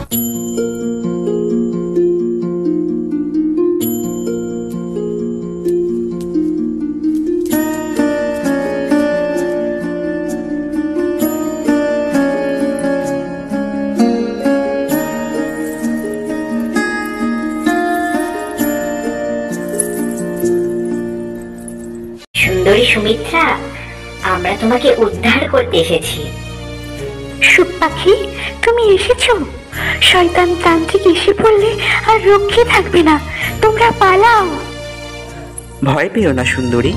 সুন্দরী সুমিত্রা, আমরা তোমাকে উদ্ধার করতে এসেছি। সুখ পাখি, তুমি এসেছো? শয়তান তান্ত্রিক এসে পড়লে আর রক্ষে থাকবে না, তোমরা পালাও। ভয় পেও না সুন্দরী,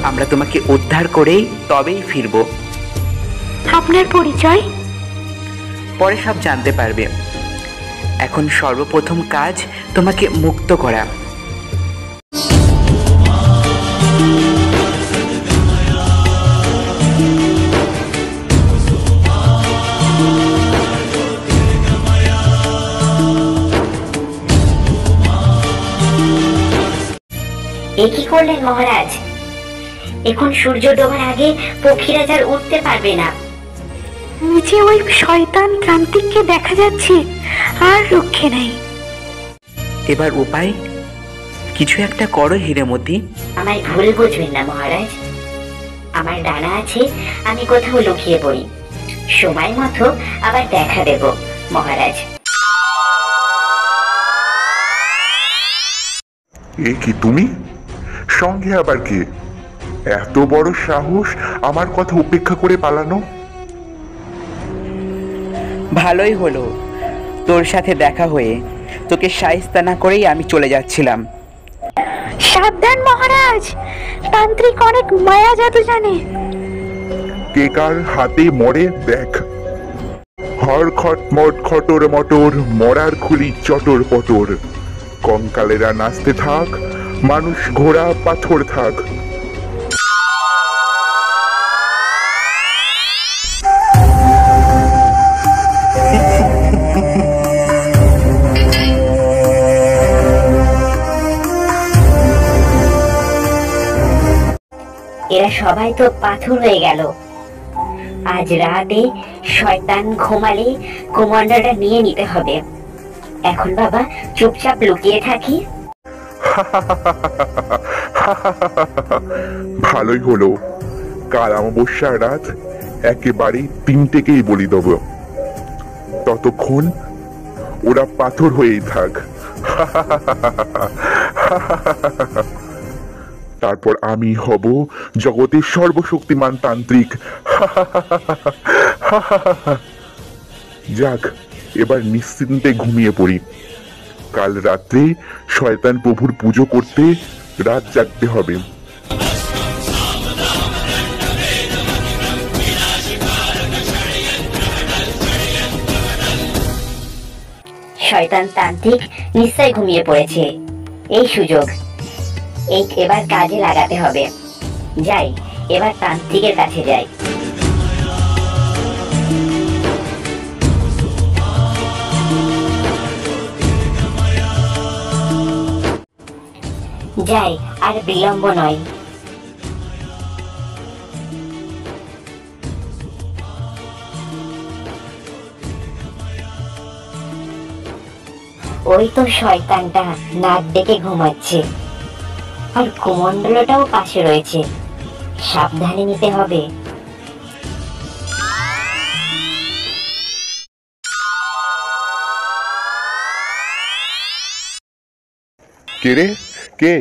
আমরা তোমাকে উদ্ধার করেই তবেই ফিরব। আপনার পরিচয়? পরে সব জানতে পারবে। এখন সর্বপ্রথম কাজ তোমাকে মুক্ত করা। এ কি করলেন মহারাজ? এখন সূর্য ডোবার আগে পক্ষীরাজ আর উঠতে পারবে না। নিচে ওই শয়তান তান্ত্রিককে দেখা যাচ্ছে, আর রক্ষে নেই। এবার উপায় কিছু একটা করো হীরামতি। আমায় ভুল বুঝবেন না মহারাজ, আমার ডানা আছে, আমি কোথাও লুকিয়ে পড়ি। সময় মতো আবার দেখা দেব মহারাজ। এ কি তুমি? সঙ্গে আবার কে? এত বড় সাহস আমার কথা উপেক্ষা করে পালানো? ভালোই হলো তোর সাথে দেখা হয়ে, তোকে শায়েস্তা না করেই আমি চলে যাচ্ছিলাম। সাবধান মহারাজ, তান্ত্রিক অনেক মায়া জাদু জানে। কে কার হাতে মরে দেখ। হর খট মট খটর মটর, মরার খুলি চটর পটর। কঙ্কালেরা নাচতে থাক, মানুষ ঘোড়া পাথর থাক। এরা সবাই তো পাথর হয়ে গেল। আজ রাতে শয়তান ঘুমালে কুমন্ডলটা নিয়ে নিতে হবে। এখন বাবা চুপচাপ লুকিয়ে থাকি। ভালোই হলো, কাল অমাবস্যার রাত একেবারে 3টেকেই বলি দেব। ততক্ষণ ওরা পাথর হয়েই থাক। তারপর আমি হব জগতের সর্বশক্তিমান তান্ত্রিক। যাক, এবার নিশ্চিন্তে ঘুমিয়ে পড়ি। কাল রাত্রে শয়তান প্রভুর পুজো করতে রাত জাগতে হবে। শয়তান তান্ত্রিক নিশ্চয় ঘুমিয়ে পড়েছে। এই সুযোগ এবার কাজে লাগাতে হবে। যাই, এবার তান্ত্রিকের কাছে যাই। যাই, আর বিলম্ব নয়। ওই তো শয়তানটা নাক ডেকে ঘুমাচ্ছে, আর কুমন্ডলটাও পাশে রয়েছে। সাবধানে নিতে হবে। কে রে? কে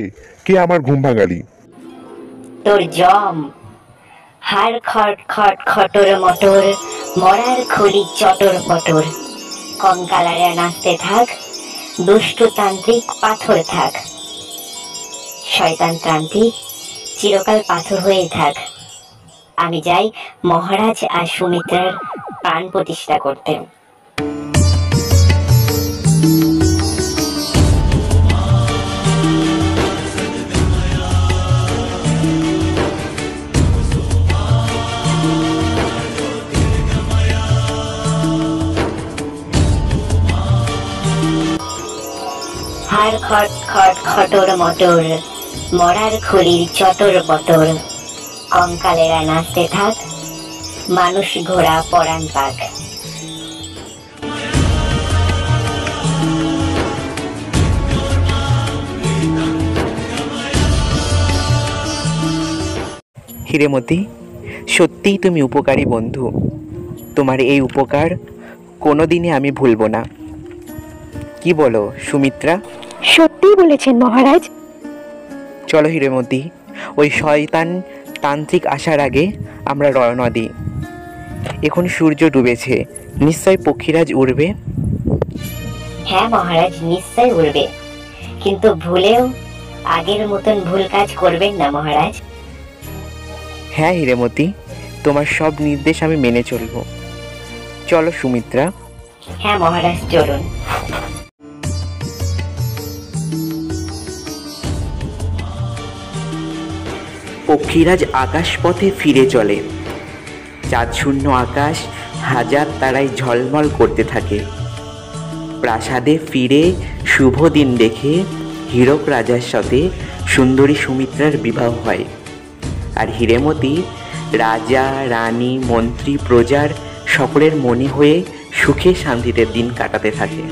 কে আমার ঘুম ভাঙালি? তোর জম। হাড় খট খট খটর মটর, মরার খুলি চটর পটর। কঙ্কালারা নাচতে থাক, দুষ্টু তান্ত্রিক পাথর থাক। শয়তান তান্ত্রিক চিরকাল পাথর হয়ে থাক। আমি যাই মহারাজ আর সুমিত্রার প্রাণ প্রতিষ্ঠা করতে। হাড় খট খট খটর মটর, মরার খুলির চটর পটর। কঙ্কালেরা নাচতে থাক, মানুষ ঘোড়া পরাণ পাক। হিরেমতি, সত্যিই তুমি উপকারী বন্ধু। তোমার এই উপকার কোনোদিনই আমি ভুলব না। কি বলো সুমিত্রা? সত্যিই বলেছেন মহারাজ। চলো হিরেমতি, ওই শয়তান তান্ত্রিক আসার আগে আমরা রওনা দিই। এখন সূর্য ডুবেছে, নিশ্চয় পক্ষীরাজ উড়বে। হ্যাঁ মহারাজ, নিশ্চয় উড়বে, কিন্তু ভুলেও আগের মতন ভুল কাজ করবেন না মহারাজ। হ্যাঁ হিরেমতি, তোমার সব নির্দেশ আমি মেনে চলব। চলো সুমিত্রা। হ্যাঁ মহারাজ, চলুন। পক্ষীরাজ আকাশপথে ফিরে চলে। চাঁদ শূন্য আকাশ হাজার তারায় ঝলমল করতে থাকে। প্রাসাদে ফিরে শুভ দিন দেখে হীরক রাজার সাথে সুন্দরী সুমিত্রার বিবাহ হয়। আর হিরেমতি রাজা, রানী, মন্ত্রী, প্রজার সকলের মনে হয়ে সুখে শান্তিতে দিন কাটাতে থাকে।